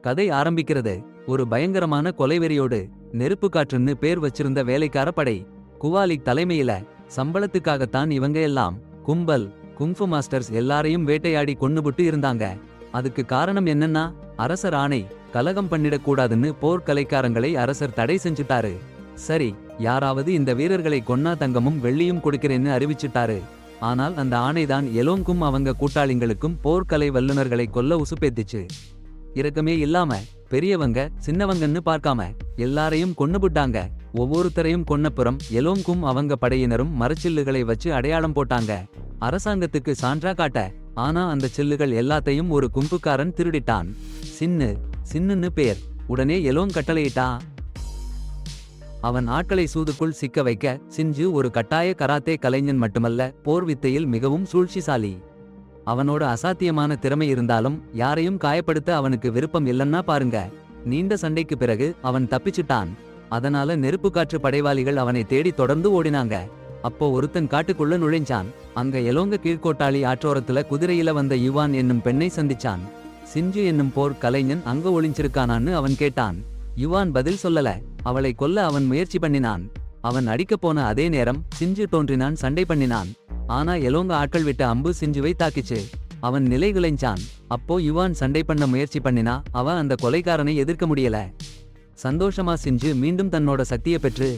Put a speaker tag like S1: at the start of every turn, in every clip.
S1: கதை ஆரம்பிக்கிறது ஒரு பயங்கரமான கொலைவெறியோடு. நெருப்பு காற்றுன்னு பேர் வச்சிருந்த வேலைக்கார படை. குவாலிக் தலைமையில. சம்பளத்துக்காகத்தான் இவங்க எல்லாம். கும்பல் குங்ஃபு மாஸ்டர்ஸ் எல்லாரையும் வேட்டையாடி கொன்னுபுட்டு இருந்தாங்க. அதுக்கு காரணம் என்னன்னா, அரசர் ஆணை. கலகம் பண்ணிடக்கூடாதுன்னு போர்க்கலைக்காரங்களை அரசர் தடை செஞ்சுட்டாரு. சரி, யாராவது இந்த வீரர்களை கொன்னா தங்கமும் வெள்ளியும் கொடுக்கிறேன்னு அறிவிச்சுட்டாரு. ஆனால் அந்த ஆணைதான் எலோங்கும் அவங்க கூட்டாளிங்களுக்கும் போர்க்கலை வல்லுநர்களை கொல்ல உசுப்பேத்திச்சு. இரக்கமே இல்லாம பெரியவங்க சின்னவங்கன்னு பார்க்காம எல்லாரையும் கொன்னுபுட்டாங்க. ஒவ்வொருத்தரையும் கொன்னப்புறம் எலோங்கும் அவங்க படையினரும் மரச்சில்லுகளை வச்சு அடையாளம் போட்டாங்க. அரசாங்கத்துக்கு சான்றா காட்ட. ஆனா அந்த சில்லுகள் எல்லாத்தையும் ஒரு கும்புக்காரன் திருடிட்டான். சின்னுன்னு பேர். உடனே எலோங் கட்டளையிட்டா. அவன் ஆட்களை சூதுக்குள் சிக்க வைக்க. சிஞ்சு ஒரு கட்டாய கராத்தே கலைஞன் மட்டுமல்ல, போர் வித்தையில் மிகவும் சூழ்ச்சிசாலி. அவனோட அசாத்தியமான திறமை இருந்தாலும் யாரையும் காயப்படுத்த அவனுக்கு விருப்பம் இல்லன்னா பாருங்க. நீண்ட சண்டைக்கு பிறகு அவன் தப்பிச்சிட்டான். அதனால நெருப்பு காற்று படைவாளிகள் அவனை தேடி தொடர்ந்து ஓடினாங்க. அப்போ ஒருத்தன் காட்டுக்குள்ள நுழைஞ்சான். அங்க எலோங்க கீழ்கோட்டாளி ஆற்றோரத்துல குதிரையில வந்த யுவான் என்னும் பெண்ணை சந்திச்சான். சிஞ்சு என்னும் போர் கலைஞன் அங்க ஒளிஞ்சிருக்கானான்னு அவன் கேட்டான். யுவான் பதில் சொல்லல. அவளை கொல்ல அவன் முயற்சி பண்ணினான். அவன் அடிக்கப் போன அதே நேரம் சிஞ்சு தோன்றினான், சண்டை பண்ணினான். ஆனா எலோங்க ஆட்கள் விட்ட அம்பு சிஞ்சுவை தாக்கிச்சு. அவன் நிலை குலைஞ்சான். அப்போ யுவான் சண்டை பண்ண முயற்சி பண்ணினா அவன் அந்த கொலைகாரனை எதிர்க்க முடியல. சந்தோஷமா சிஞ்சு மீண்டும் தன்னோட சக்தியை பெற்று.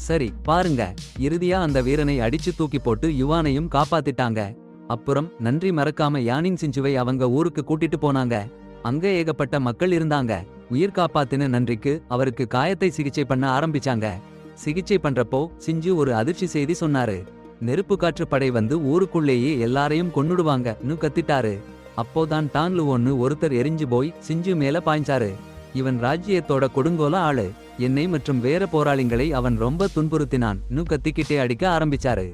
S1: சரி பாருங்க, இறுதியா அந்த வீரனை அடிச்சு தூக்கி போட்டு யுவானையும் காப்பாத்திட்டாங்க. அப்புறம் நன்றி மறக்காம யானிங் சிஞ்சுவை அவங்க ஊருக்கு கூட்டிட்டு போனாங்க. அங்க ஏகப்பட்ட மக்கள் இருந்தாங்க. உயிர் காப்பாத்தின நன்றிக்கு அவருக்கு காயத்தை சிகிச்சை பண்ண ஆரம்பிச்சாங்க. சிகிச்சை பண்றப்போ சிஞ்சு ஒரு அதிர்ச்சி செய்தி சொன்னாரு. நெருப்பு காற்று படை வந்து ஊருக்குள்ளேயே எல்லாரையும் கொன்னுடுவாங்கன்னு கத்திட்டாரு. அப்போதான் டான்லுவோன்னு ஒருத்தர் எரிஞ்சு போய் சிஞ்சு மேல பாய்ஞ்சாரு. இவன் ராஜ்யத்தோட கொடுங்கோல ஆளு. என்னை மற்றும் வேற போராளிகளை அவன் ரொம்ப துன்புறுத்தினான்னு கத்திக்கிட்டே அடிக்க ஆரம்பிச்சாரு.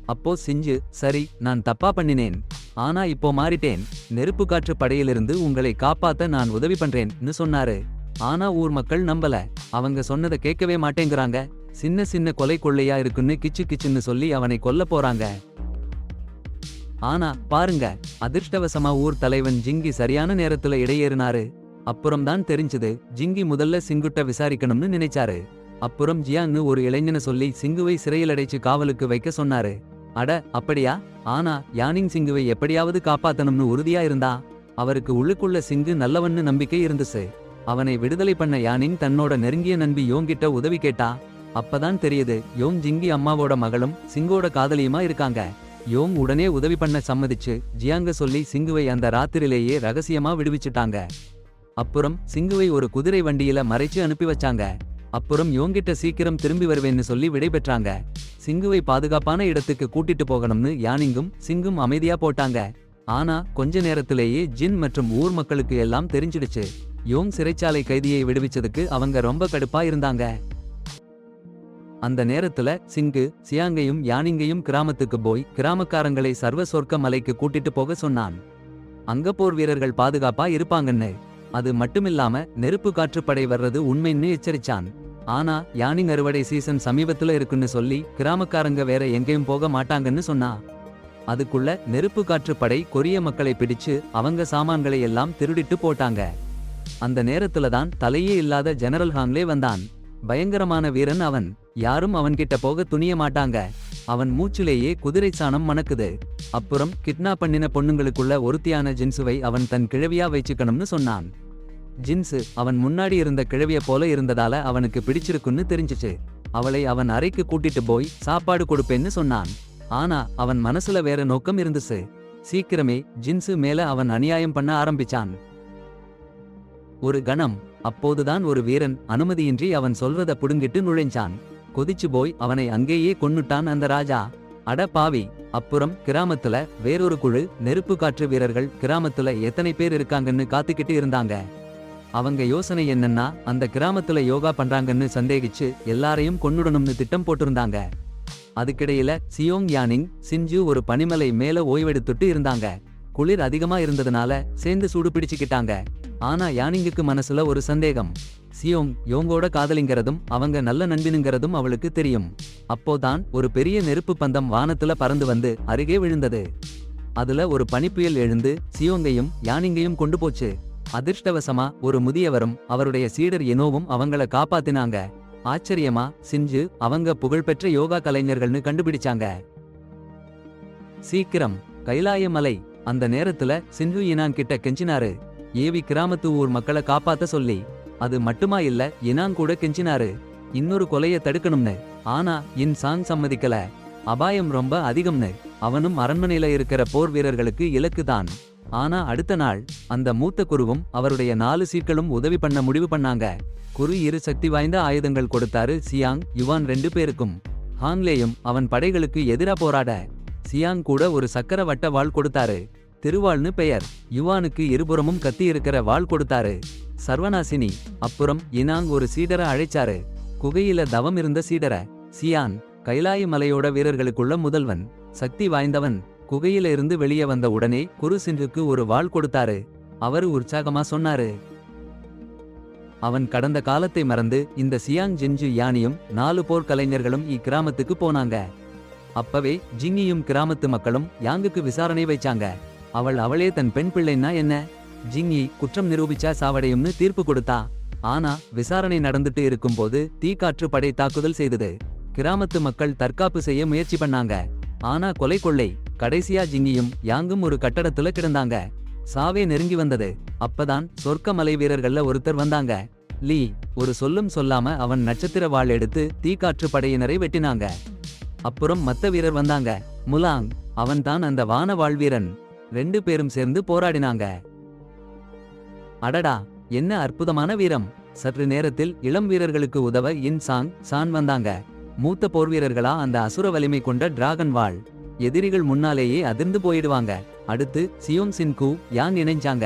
S1: அப்போ சிஞ்சு, சரி நான் தப்பா பண்ணினேன். ஆனா இப்போ மாறிட்டேன். நெருப்பு காற்று படையிலிருந்து உங்களை காப்பாத்த நான் உதவி பண்றேன்னு சொன்னாரு. ஆனா ஊர் மக்கள் நம்பல. அவங்க சொன்னதை கேட்கவே மாட்டேங்கிறாங்க. சின்ன சின்ன கொலை கொள்ளையா இருக்குன்னு கிச்சு கிச்சுன்னு சொல்லி அவனை கொல்ல போறாங்க. ஆனா பாருங்க, அதிர்ஷ்டவசமா ஊர் தலைவன் ஜிங்கி சரியான நேரத்துல இடையேறினாரு. அப்புறம்தான் தெரிஞ்சது, ஜிங்கி முதல்ல சிங்குட்ட விசாரிக்கணும்னு நினைச்சாரு. அப்புறம் ஜியான்னு ஒரு இளைஞனை சொல்லி சிங்குவை சிறையில் அடைச்சு காவலுக்கு வைக்க சொன்னாரு. அட அப்படியா? ஆனா யானிங் சிங்குவை எப்படியாவது காப்பாத்தணும்னு உறுதியா இருந்தா. அவருக்கு உள்ளுக்குள்ள சிங்கு நல்லவன்னு நம்பிக்கை இருந்துச்சு. அவனை விடுதலை பண்ண யானிங் தன்னோட நெருங்கிய நண்பி யோங்கிட்ட உதவி கேட்டா. அப்பதான் தெரியுது, யோங் ஜிங்கி அம்மாவோட மகளும் சிங்கோட காதலியுமா இருக்காங்க. யோங் உடனே உதவி பண்ண சம்மதிச்சு ஜியாங்க சொல்லி சிங்குவை அந்த ராத்திரிலேயே ரகசியமா விடுவிச்சுட்டாங்க. அப்புறம் சிங்குவை ஒரு குதிரை வண்டியில மறைச்சு அனுப்பி வச்சாங்க. அப்புறம் யோங்கிட்ட சீக்கிரம் திரும்பி வருவேன்னு சொல்லி விடைபெற்றாங்க. சிங்குவை பாதுகாப்பான இடத்துக்கு கூட்டிட்டு போகணும்னு யானிங்கும் சிங்கும் அமைதியா போட்டாங்க. ஆனா கொஞ்ச நேரத்திலேயே ஜின் மற்றும் ஊர் மக்களுக்கு எல்லாம் தெரிஞ்சிடுச்சு. யோங் சிறைச்சாலை கைதியை விடுவிச்சதுக்கு அவங்க ரொம்ப கடுப்பா இருந்தாங்க. அந்த நேரத்துல சிங்கு சியாங்கையும் யானிங்கையும் கிராமத்துக்கு போய் கிராமக்காரங்களை சர்வ சொர்க்க மலைக்கு கூட்டிட்டு போக சொன்னான். அங்க போர் வீரர்கள் பாதுகாப்பா இருப்பாங்கன்னு. அது மட்டுமில்லாம நெருப்பு காற்று படை வர்றது உண்மைன்னு எச்சரிச்சான். ஆனா யானிங் அறுவடை சீசன் சமீபத்துல இருக்குன்னு சொல்லி கிராமக்காரங்க வேற எங்கேயும் போக மாட்டாங்கன்னு சொன்னா. அதுக்குள்ள நெருப்பு காற்று படை கொரிய மக்களை பிடிச்சு அவங்க சாமான்களை எல்லாம் திருடிட்டு போட்டாங்க. அந்த நேரத்துலதான் தலையே இல்லாத ஜெனரல் ஹாங்லே வந்தான். பயங்கரமான வீரன் அவன். யாரும் அவன்கிட்ட போக துணிய மாட்டாங்க. அவன் மூச்சிலேயே குதிரை சாணம் மணக்குது. அப்புறம் கிட்னாப் பண்ணின பொண்ணுங்களுக்குள்ள ஒருத்தியான ஜின்சுவை அவன் தன் கிழவியா வச்சுக்கணும்னு சொன்னான். ஜின்சு அவன் முன்னாடி இருந்த கிழவிய போல இருந்ததால அவனுக்கு பிடிச்சிருக்குன்னு தெரிஞ்சிச்சு. அவளை அவன் அறைக்கு கூட்டிட்டு போய் சாப்பாடு கொடுப்பேன்னு சொன்னான். ஆனா அவன் மனசுல வேற நோக்கம் இருந்துச்சு. சீக்கிரமே ஜின்சு மேல அவன் அநியாயம் பண்ண ஆரம்பிச்சான். ஒரு கணம். அப்போதுதான் ஒரு வீரன் அனுமதியின்றி அவன் சொல்வத புடுங்கிட்டு நுழைஞ்சான். கொதிச்சு போய் அவனை அங்கேயே கொன்னுட்டான் அந்த ராஜா. அட பாவி. அப்புறம் கிராமத்துல வேறொரு குழு நெருப்பு காற்று வீரர்கள் கிராமத்துல எத்தனை பேர் இருக்காங்கன்னு காத்துக்கிட்டு இருந்தாங்க. அவங்க யோசனை என்னன்னா, அந்த கிராமத்துல யோகா பண்றாங்கன்னு சந்தேகிச்சு எல்லாரையும் கொன்னுடணும்னு திட்டம் போட்டிருந்தாங்க. அதுக்கிடையில சியோங் யானிங் சிஞ்சு ஒரு பனிமலை மேல ஓய்வெடுத்துட்டு இருந்தாங்க. குளிர் அதிகமா இருந்ததுனால சேர்ந்து சூடு பிடிச்சுக்கிட்டாங்க. ஆனா யானிங்குக்கு மனசுல ஒரு சந்தேகம். சியோங் யோங்கோட காதலிங்கிறதும் அவங்க நல்ல நண்பினுங்கிறதும் அவளுக்கு தெரியும். அப்போதான் ஒரு பெரிய நெருப்பு பந்தம் வானத்துல பறந்து வந்து அருகே விழுந்தது. அதுல ஒரு பனிப்புயல் எழுந்து சியோங்கையும் யானிங்கையும் கொண்டு போச்சு. அதிர்ஷ்டவசமா ஒரு முதியவரும் அவருடைய சீடர் எனோவும் அவங்கள காப்பாத்தினாங்க. ஆச்சரியமா சிஞ்சு அவங்க புகழ்பெற்ற யோகா கலைஞர்கள்னு கண்டுபிடிச்சாங்க. சீக்கிரம் கைலாய மலை. அந்த நேரத்துல சிஞ்சு இனாங் கிட்ட கெஞ்சினாரு, ஏவி கிராமத்து ஊர் மக்களை காப்பாத்த சொல்லி. அது மட்டுமா இல்ல, இனாங் கூட கெஞ்சினாரு இன்னொரு கொலைய தடுக்கணும்னு. ஆனா இன்சாங் சம்மதிக்கல. அபாயம் ரொம்ப அதிகம்னு. அவனும் அரண்மனையில இருக்கிற போர் வீரர்களுக்கு இலக்குதான். ஆனா அடுத்த நாள் அந்த மூத்த குருவும் அவருடைய 4 சீட்களும் உதவி பண்ண முடிவு பண்ணாங்க. குரு இரு சக்தி வாய்ந்த ஆயுதங்கள் கொடுத்தாரு சியாங் யுவான் 2 பேருக்கும். ஹாங்லேயும் அவன் படைகளுக்கு எதிரா போராட. சியாங் கூட ஒரு சக்கர வட்ட வாள் கொடுத்தாரு, திருவாள்னு பெயர். யுவானுக்கு இருபுறமும் கத்தி இருக்கிற வாள் கொடுத்தாரு, சர்வநாசினி. அப்புறம் இனாங் ஒரு சீடரை அழைச்சாரு, குகையில தவம் இருந்த சீடர. சியான் கைலாய மலையோட வீரர்களுக்குள்ள முதல்வன், சக்தி வாய்ந்தவன். குகையில இருந்து வெளியே வந்த உடனே குரு சிஞ்சுக்கு ஒரு வாள் கொடுத்தாரு. அவரு உற்சாகமா சொன்னாரு. அவன் கடந்த காலத்தை மறந்து இந்த சியாங் ஜின்ஜு யானியும் 4 போர்க்கலைஞர்களும் இக்கிராமத்துக்கு போனாங்க. அப்பவே ஜிங்கியும் கிராமத்து மக்களும் யாங்குக்கு விசாரணை வைச்சாங்க. அவளே தன் பெண் பிள்ளைன்னா என்ன, ஜிங்கி குற்றம் நிரூபிச்சா சாவடையும்னு தீர்ப்பு கொடுத்தா. ஆனா விசாரணை நடந்துட்டு இருக்கும்போது தீக்காற்று படை தாக்குதல் செய்தது. கிராமத்து மக்கள் தற்காப்பு செய்ய முயற்சி பண்ணாங்க. ஆனா கொலை கொள்ளை. கடைசியா ஜிங்கியும் யாங்கும் ஒரு கட்டடத்துல கிடந்தாங்க. சாவே நெருங்கி வந்தது. அப்பதான் சொர்க்க மலை வீரர்கள்ல ஒருத்தர் வந்தாங்க, லீ. ஒரு சொல்லும் சொல்லாம அவன் நட்சத்திர வாள் எடுத்து தீக்காற்று படையினரை வெட்டினாங்க. அப்புறம் மத்த வீரர் வந்தாங்க, முலாங். அவன் தான் அந்த வான வாழ்வீரன். 2 பேரும் சேர்ந்து போராடினாங்க. அடடா, என்ன அற்புதமான வீரம். சற்று நேரத்தில் இளம் வீரர்களுக்கு உதவ சான் வந்தாங்க. மூத்த போர்வீரர்களா அந்த அசுர வலிமை கொண்ட டிராகன் வாள். எதிரிகள் முன்னாலேயே அதிர்ந்து போயிடுவாங்க. அடுத்து சியோங் சின்கு யாங் இணைஞ்சாங்க.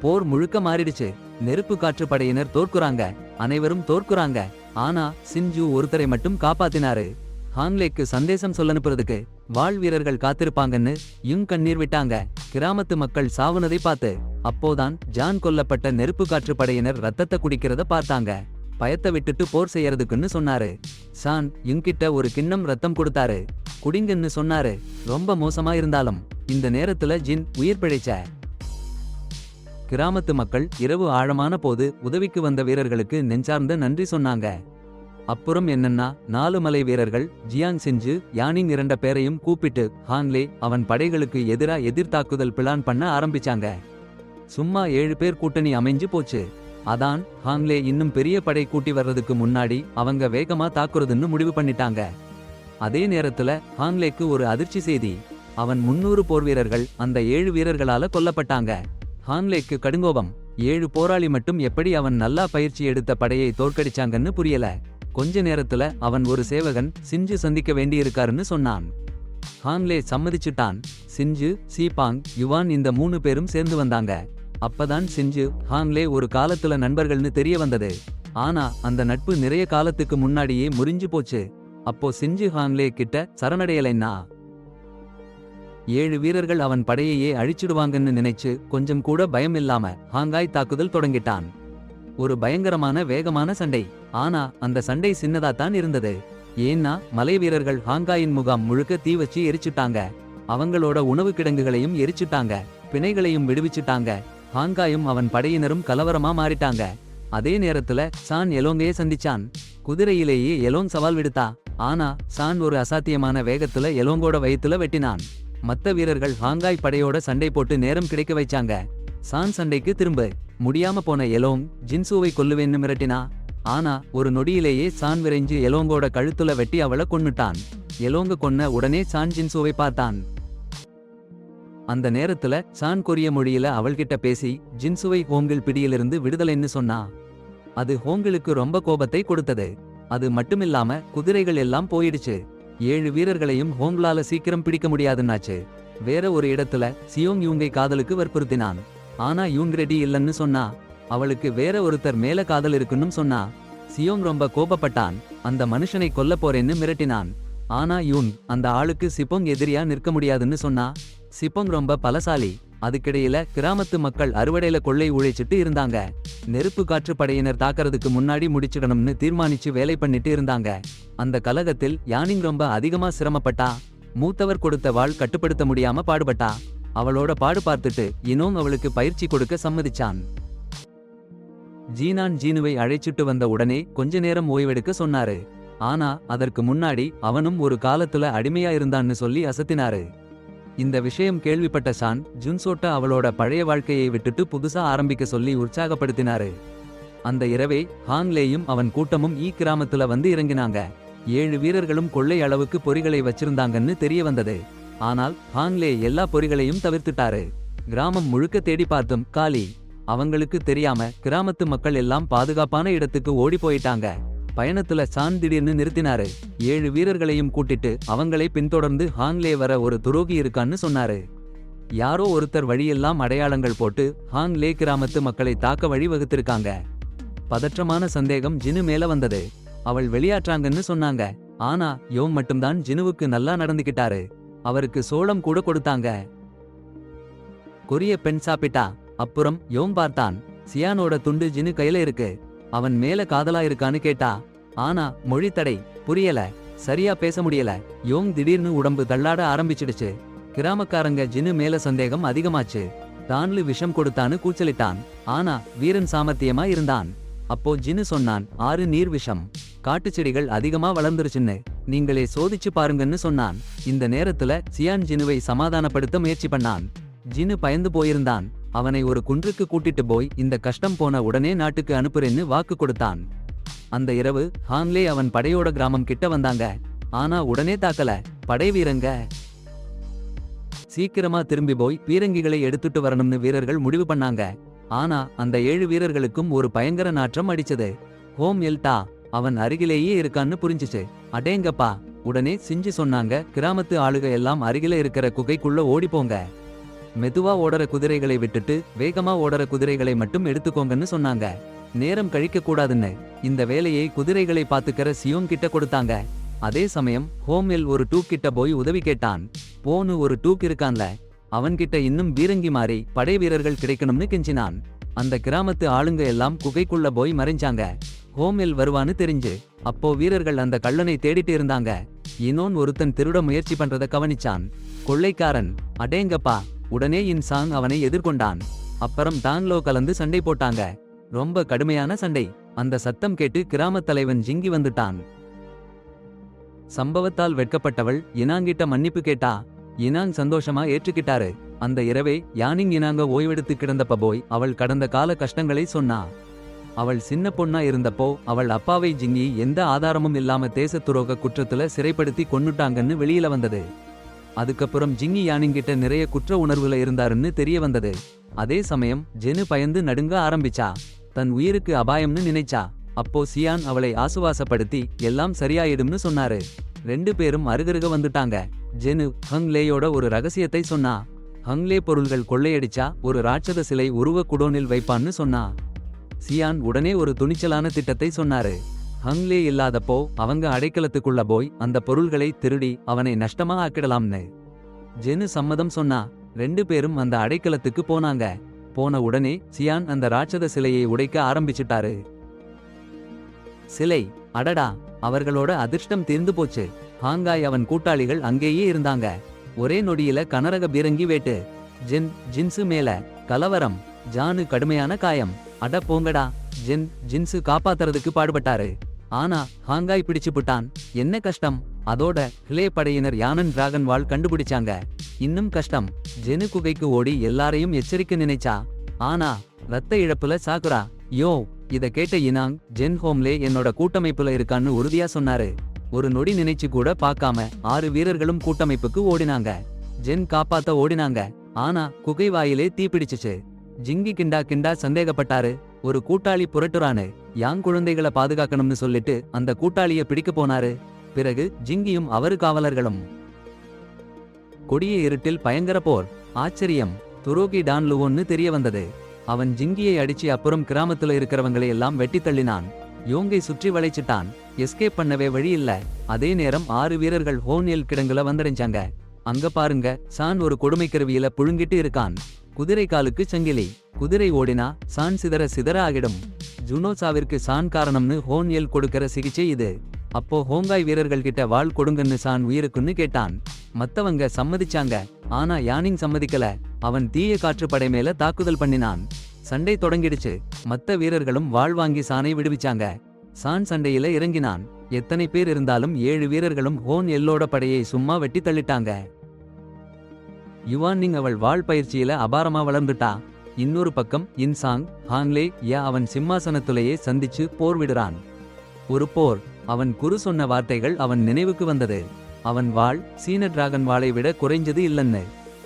S1: போர் முழுக்க மாறிடுச்சு. நெருப்பு காற்று படையினர் தோற்குறாங்க. அனைவரும் தோற்குறாங்க. ஆனா சிஞ்சு ஒருத்தரை மட்டும் காப்பாத்தினாரு. ஹாங்லேக்கு சந்தேசம் சொல்ல அனுப்புறதுக்கு வாழ் வீரர்கள் காத்திருப்பாங்கன்னு யுங் கண்ணீர் விட்டாங்க. கிராமத்து மக்கள் சாவுனதை பார்த்து. அப்போதான் ஜான் கொல்லப்பட்ட நெருப்பு காற்று படையினர் ரத்தத்தை குடிக்கிறத பார்த்தாங்க. பயத்தை விட்டுட்டு போர் செய்யறதுக்குன்னு சொன்னாரு. சான் யுங்கிட்ட ஒரு கிண்ணம் ரத்தம் கொடுத்தாரு, குடிங்கன்னு சொன்னாரு. ரொம்ப மோசமா இருந்தாலும் இந்த நேரத்துல ஜின் உயிர் பிழைச்ச. கிராமத்து மக்கள் இரவு ஆழமான போது உதவிக்கு வந்த வீரர்களுக்கு நெஞ்சார்ந்த நன்றி சொன்னாங்க. அப்புறம் என்னன்னா 4 மலை வீரர்கள் ஜியாங் சிஞ்சு யானிங் 2 பேரையும் கூப்பிட்டு ஹாங்லே அவன் படைகளுக்கு எதிரா எதிர்த்தாக்குதல் பிளான் பண்ண ஆரம்பிச்சாங்க. சும்மா 7 பேர் கூட்டணி அமைஞ்சு போச்சு. அதான் ஹாங்லே இன்னும் பெரிய படை கூட்டி வர்றதுக்கு முன்னாடி அவங்க வேகமா தாக்குறதுன்னு முடிவு பண்ணிட்டாங்க. அதே நேரத்துல ஹாங்லேக்கு ஒரு அதிர்ச்சி செய்தி. அவன் 300 போர் வீரர்கள் அந்த 7 வீரர்களால கொல்லப்பட்டாங்க. ஹாங்லேக்கு கடுங்கோபம். 7 போராளி மட்டும் எப்படி அவன் நல்லா பயிற்சி எடுத்த படையை தோற்கடிச்சாங்கன்னு புரியல. கொஞ்ச நேரத்துல அவன் ஒரு சேவகன் சிஞ்சு சந்திக்க வேண்டியிருக்காருன்னு சொன்னான். ஹாங்லே சம்மதிச்சுட்டான். சிஞ்சு, சீபாங், யுவான் இந்த 3 பேரும் சேர்ந்து வந்தாங்க. அப்பதான் சிஞ்சு ஹாங்லே ஒரு காலத்துல நண்பர்கள்னு தெரிய வந்தது. ஆனா அந்த நட்பு நிறைய காலத்துக்கு முன்னாடியே முறிஞ்சு போச்சு. அப்போ சிஞ்சு ஹாங்லே கிட்ட சரணடையலைன்னா 7 வீரர்கள் அவன் படையையே அழிச்சிடுவாங்கன்னு நினைச்சு கொஞ்சம் கூட பயம் இல்லாம ஹாங்காய் தாக்குதல் தொடங்கிட்டான். ஒரு பயங்கரமான வேகமான சண்டை. ஆனா அந்த சண்டை சின்னதாத்தான் இருந்தது. ஏன்னா மலை வீரர்கள் ஹாங்காயின் முகாம் முழுக்க தீ வச்சு எரிச்சுட்டாங்க. அவங்களோட உணவு கிடங்குகளையும் எரிச்சுட்டாங்க. பிணைகளையும் விடுவிச்சுட்டாங்க. ஹாங்காயும் அவன் படையினரும் கலவரமா மாறிட்டாங்க. அதே நேரத்துல சான் எலோங்கையே சந்திச்சான். குதிரையிலேயே எலோங் சவால் விடுத்தா. ஆனா சான் ஒரு அசாத்தியமான வேகத்துல எலோங்கோட வயித்துல வெட்டினான். மத்த வீரர்கள் ஹாங்காய் படையோட சண்டை போட்டு நேரம் கிடைக்க வைச்சாங்க. சான் சண்டைக்கு திரும்ப முடியாம போன எலோங் ஜின்சூவை கொல்லுவேன்னு மிரட்டினா. ஆனா ஒரு நொடியிலேயே சான் விரைஞ்சு எலோங்கோட கழுத்துல வெட்டி அவளை கொன்னுட்டான். எலோங்க கொன்ன உடனே சான் ஜின்சூவை பார்த்தான். அந்த நேரத்துல சான் கொரிய மொழியில அவள்கிட்ட பேசி ஜின்சுவை ஹோங்கில் பிடியிலிருந்து விடுதலைன்னு சொன்னா. அது ஹோங்கிலுக்கு ரொம்ப கோபத்தை கொடுத்தது. அது மட்டுமில்லாம குதிரைகள் எல்லாம் போயிடுச்சு. 7 வீரர்களையும் ஹோங்லால சீக்கிரம் பிடிக்க முடியாதுன்னாச்சு. வேற ஒரு இடத்துல சியோங் யூங்கை காதலுக்கு வற்புறுத்தினான். ஆனா யூங் ரெடி இல்லன்னு சொன்னா. அவளுக்கு வேற ஒருத்தர் மேல காதல் இருக்குன்னு சொன்னா. சியோங் ரொம்ப கோபப்பட்டான். அந்த மனுஷனை கொல்ல போறேன்னு மிரட்டினான். ஆனா யூன் அந்த ஆளுக்கு சிப்போங் எதிரியா நிற்க முடியாதுன்னு சொன்னா. சிப்போங் ரொம்ப பலசாலி. அதுக்கிடையில கிராமத்து மக்கள் அறுவடையில கொள்ளை உழைச்சிட்டு இருந்தாங்க. நெருப்பு காற்று படையினர் தாக்கறதுக்கு முன்னாடி முடிச்சிடணும்னு தீர்மானிச்சு வேலை பண்ணிட்டு இருந்தாங்க. அந்த கலகத்தில் யானிங் ரொம்ப அதிகமா சிரமப்பட்டா. மூத்தவர் கொடுத்த வாள் கட்டுப்படுத்த முடியாம பாடுபட்டா. அவளோட பாடு பார்த்துட்டு இனோங் அவளுக்கு பயிற்சி கொடுக்க சம்மதிச்சான். ஜீனான் ஜீனுவை அழைச்சிட்டு வந்த உடனே கொஞ்ச நேரம் ஓய்வெடுக்க சொன்னாரு. ஆனா அதற்கு முன்னாடி அவனும் ஒரு காலத்துல அடிமையா இருந்தான்னு சொல்லி அசத்தினாரு. இந்த விஷயம் கேள்விப்பட்ட சான் ஜுன்சோட்ட அவளோட பழைய வாழ்க்கையை விட்டுட்டு புதுசா ஆரம்பிக்க சொல்லி உற்சாகப்படுத்தினாரு. அந்த இரவே ஹாங்லேயும் அவன் கூட்டமும் கிராமத்துல வந்து இறங்கினாங்க. 7 வீரர்களும் கொள்ளை அளவுக்கு பொறிகளை வச்சிருந்தாங்கன்னு தெரிய வந்தது. ஆனால் ஹாங்லே எல்லா பொறிகளையும் தவிர்த்துட்டாரு. கிராமம் முழுக்க தேடி பார்த்தும் காலி. அவங்களுக்கு தெரியாம கிராமத்து மக்கள் எல்லாம் பாதுகாப்பான இடத்துக்கு ஓடி போயிட்டாங்க. பயணத்துல சான் திடீர்னு நிறுத்தினாரு. 7 வீரர்களையும் கூட்டிட்டு அவங்களை பின்தொடர்ந்து ஹாங்லே வர ஒரு துரோகி இருக்கான்னு சொன்னாரு. யாரோ ஒருத்தர் வழியெல்லாம் அடையாளங்கள் போட்டு ஹாங்லே கிராமத்து மக்களை தாக்க வழி வகுத்திருக்காங்க. பதற்றமான சந்தேகம் ஜினு மேல வந்தது. அவள் வெளியாற்றாங்கன்னு சொன்னாங்க. ஆனா யோம் மட்டும்தான் ஜினுவுக்கு நல்லா நடந்துகிட்டாரு. அவருக்கு சோளம் கூட கொடுத்தாங்க. கொரிய பெண் சாப்பிட்டா. அப்புறம் யோம் பார்த்தான். சியானோட துண்டு ஜினு கையில இருக்கு. அவன் மேல காதலா இருக்கான்னு கேட்டா. ஆனா மொழி தடை, புரியல, சரியா பேச முடியல. யோங் திடீர்னு உடம்பு தள்ளாட ஆரம்பிச்சிடுச்சு. கிராமக்காரங்க ஜினு மேல சந்தேகம் அதிகமாச்சு. தான்லு விஷம் கொடுத்தான்னு கூச்சலிட்டான். ஆனா வீரன் சாமர்த்தியமா இருந்தான். அப்போ ஜினு சொன்னான், 6 நீர் விஷம். காட்டுச்செடிகள் அதிகமா வளர்ந்துருச்சுன்னு நீங்களே சோதிச்சு பாருங்கன்னு சொன்னான். இந்த நேரத்துல சியான் ஜினுவை சமாதானப்படுத்த முயற்சி பண்ணான். ஜினு பயந்து போயிருந்தான். அவனை ஒரு குன்றுக்கு கூட்டிட்டு போய் இந்த கஷ்டம் போன உடனே நாட்டுக்கு அனுப்புறேன்னு வாக்கு கொடுத்தான். அந்த இரவு ஹாங்லே அவன் படையோட கிராமம் கிட்ட வந்தாங்க. ஆனா உடனே தாக்கல. படை வீரங்க சீக்கிரமா திரும்பி போய் பீரங்கிகளை எடுத்துட்டு வரணும்னு வீரர்கள் முடிவு பண்ணாங்க. ஆனா அந்த 7 வீரர்களுக்கும் ஒரு பயங்கர நாற்றம் அடிச்சது. ஹோம் எல்டா அவன் அருகிலேயே இருக்கான்னு புரிஞ்சுச்சு. அடேங்கப்பா! உடனே சிஞ்சி சொன்னாங்க, கிராமத்து ஆளுக எல்லாம் அருகில இருக்கிற குகைக்குள்ள ஓடிப்போங்க. மெதுவா ஓடற குதிரைகளை விட்டுட்டு வேகமா ஓடற குதிரைகளை மட்டும் எடுத்துக்கோங்கன்னு சொன்னாங்க. நேரம் கழிக்க கூடாதுன்னு இந்த வேலையை குதிரைகளை பாத்துக்கிற சியோங் கிட்ட கொடுத்தாங்க. அதே சமயம் ஹோமெல் ஒரு டூக் கிட்ட போய் உதவி கேட்டான். போனு ஒரு டூக் இருக்கான்ல, அவன்கிட்ட இன்னும் பீரங்கி மாறி படை வீரர்கள் கிடைக்கணும்னு கெஞ்சினான். அந்த கிராமத்து ஆளுங்க எல்லாம் குகைக்குள்ள போய் மறைஞ்சாங்க. ஹோமெல் வருவான்னு தெரிஞ்சு அப்போ வீரர்கள் அந்த கள்ளனை தேடிட்டு இருந்தாங்க. இன்னொன் ஒருத்தன் திருட முயற்சி பண்றத கவனிச்சான். கொள்ளைக்காரன். அடேங்கப்பா! உடனே இன்சாங் அவனை எதிர்கொண்டான். அப்புறம் தான்லோ கலந்து சண்டை போட்டாங்க. ரொம்ப கடுமையான சண்டை. அந்த சத்தம் கேட்டு கிராமத் தலைவன் ஜிங்கி வந்துட்டான். சம்பவத்தால் வெட்கப்பட்டவள் இனாங்கிட்ட மன்னிப்பு கேட்டா. இனாங் சந்தோஷமா ஏற்றுக்கிட்டாரு. அந்த இரவே யானிங் இனாங்க ஓய்வெடுத்து கிடந்தப்ப போய் அவள் கடந்த கால கஷ்டங்களை சொன்னா. அவள் சின்ன பொண்ணா இருந்தப்போ அவள் அப்பாவை ஜிங்கி எந்த ஆதாரமும் இல்லாம தேச துரோக குற்றத்துல சிறைப்படுத்தி கொன்னுட்டாங்கன்னு வெளியில வந்தது. அதுக்கப்புறம் ஜிங்கி யானிங்கிட்ட நிறைய குற்ற உணர்வுல இருந்தாருன்னு தெரிய வந்தது. அதே சமயம் ஜெனு பயந்து நடுங்க ஆரம்பிச்சா. தன் உயிருக்கு அபாயம்னு நினைச்சா. அப்போ சியான் அவளை ஆசுவாசப்படுத்தி எல்லாம் சரியாயிடும்னு சொன்னாரு. 2 பேரும் அருகருக வந்துட்டாங்க. ஜெனு ஹங்லேயோட ஒரு ரகசியத்தை சொன்னா. ஹங்லே பொருள்கள் கொள்ளையடிச்சா ஒரு ராட்சத சிலை உருவ குடோனில் வைப்பான்னு சொன்னா. சியான் உடனே ஒரு துணிச்சலான திட்டத்தை சொன்னாரு. ஹங்லே இல்லாதப்போ அவங்க அடைக்கலத்துக்குள்ள போய் அந்த பொருள்களை திருடி அவனை நஷ்டமா ஆக்கிடலாம்னு. ஜெனு சம்மதம் சொன்னா. 2 பேரும் அந்த அடைக்கலத்துக்கு போனாங்க. போன உடனே சியான் அந்த ராட்சத சிலையை உடைக்க ஆரம்பிச்சுட்டாரு. சிலை, அடடா! அவர்களோட அதிர்ஷ்டம் தீர்ந்து போச்சு. ஹாங்காய் அவன் கூட்டாளிகள் அங்கேயே இருந்தாங்க. ஒரே நொடியில கனரக பீரங்கி வேட்டு. ஜின்சு மேல கலவரம். ஜானு கடுமையான காயம். அட போங்கடா! ஜின்சு காப்பாத்துறதுக்கு பாடுபட்டாரு. ஆனா ஹாங்காய் பிடிச்சுப்புட்டான். என்ன கஷ்டம்! அதோட ஹிலே படையினர் யானன் டிராகன் வாள் கண்டுபிடிச்சாங்க. இன்னும் கஷ்டம். ஜெனு குகைக்கு ஓடி எல்லாரையும் எச்சரிக்க நினைச்சா. ஆனா ரத்த இழப்புல சாகுரா. யோ! இத கேட்ட இனாங், ஜென் ஹோம்லே என்னோட கூட்டமைப்புல இருக்கான்னு உறுதியா சொன்னாரு. ஒரு நொடி நினைச்சு கூட பார்க்காம 6 வீரர்களும் கூட்டமைப்புக்கு ஓடினாங்க. ஜென் காப்பாத்த ஓடினாங்க. ஆனா குகை வாயிலே தீப்பிடிச்சுச்சு. ஜிங்கி கிண்டா சந்தேகப்பட்டாரு. ஒரு கூட்டாளி புரட்டுறானு. யாங் குழந்தைகளை பாதுகாக்கணும்னு சொல்லிட்டு அந்த கூட்டாளிய பிடிக்க போனாரு. பிறகு ஜிங்கியும் அவரு காவலர்களும். கொடிய இருட்டில் பயங்கர போர். ஆச்சரியம்! துரோகி டான் லுவோன்னு தெரிய வந்தது. அவன் ஜிங்கியை அடிச்சு அப்புறம் கிராமத்துல இருக்கிறவங்களை எல்லாம் வெட்டி தள்ளினான். யோங்கை சுற்றி வளைச்சிட்டான். எஸ்கேப் பண்ணவே வழி இல்ல. அதே நேரம் 6 வீரர்கள் ஹோன்யல் கிடங்குல வந்தடைஞ்சாங்க. அங்க பாருங்க, சான் ஒரு கொடுமை கருவியில புழுங்கிட்டு இருக்கான். குதிரை காலுக்கு சங்கிலி. குதிரை ஓடினா சான் சிதற ஆகிடும். ஜுனோசாவிற்கு சான் காரணம்னு ஹோன்யல் கொடுக்கிற சிகிச்சை இது. அப்போ ஹோங்காய் வீரர்கள் கிட்ட வாள் கொடுங்கன்னு சான் உயிருக்குன்னு கேட்டான். மத்தவங்க சம்மதிச்சாங்க. ஆனா யானிங் சம்மதிக்கல. அவன் தீய காற்று படை மேல தாக்குதல் பண்ணினான். சண்டை தொடங்கிடுச்சு. மத்த வீரர்களும் வாள் வாங்கி சானை விடுவிச்சாங்க. சான் சண்டையில இறங்கினான். எத்தனை பேர் இருந்தாலும் 7 வீரர்களும் ஹோன் எல்லோட படையை சும்மா வெட்டி தள்ளிட்டாங்க. யுவான்னிங் அவள் வாள் பயிற்சியில அபாரமா வளர்ந்துட்டா. இன்னொரு பக்கம் இன்சாங் ஹாங்லே அவன் சிம்மாசனத்துலேயே சந்திச்சு போர் விடுறான். ஒரு போர். அவன் குரு சொன்ன வார்த்தைகள் அவன் நினைவுக்கு வந்தது. அவன் வாள் சீன டிராகன் வாளை விட குறைஞ்சது இல்லன்னு.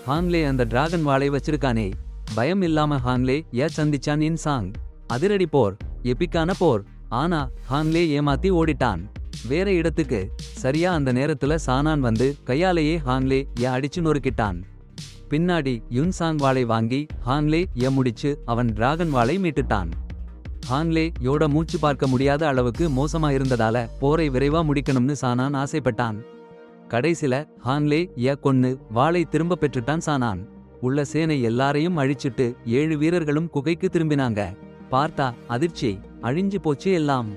S1: ஹாங்லே அந்த டிராகன் வாளை வச்சிருக்கானே. பயம் இல்லாம ஹாங்லே சந்திச்சான் இன்சாங். அதிரடி போர், எபிக்கான போர். ஆனா ஹாங்லே ஏமாத்தி ஓடிட்டான் வேற இடத்துக்கு. சரியா அந்த நேரத்துல சானான் வந்து கையாலேயே ஹாங்லே அடிச்சு நொறுக்கிட்டான். பின்னாடி யுன்சாங் வாளை வாங்கி ஹாங்லே முடிச்சு அவன் டிராகன் வாளை மீட்டுட்டான். ஹாங்லே யோட மூச்சு பார்க்க முடியாத அளவுக்கு மோசமா இருந்ததால போரை விரைவா முடிக்கணும்னு சானான் ஆசைப்பட்டான். கடைசில ஹாங்லே கொன்னு வாளை திரும்ப பெற்றுட்டான் சானான். உள்ள சேனை எல்லாரையும் அழிச்சிட்டு 7 வீரர்களும் குகைக்கு திரும்பினாங்க. பார்த்தா அதிர்ச்சி, அழிஞ்சு போச்சு எல்லாம்.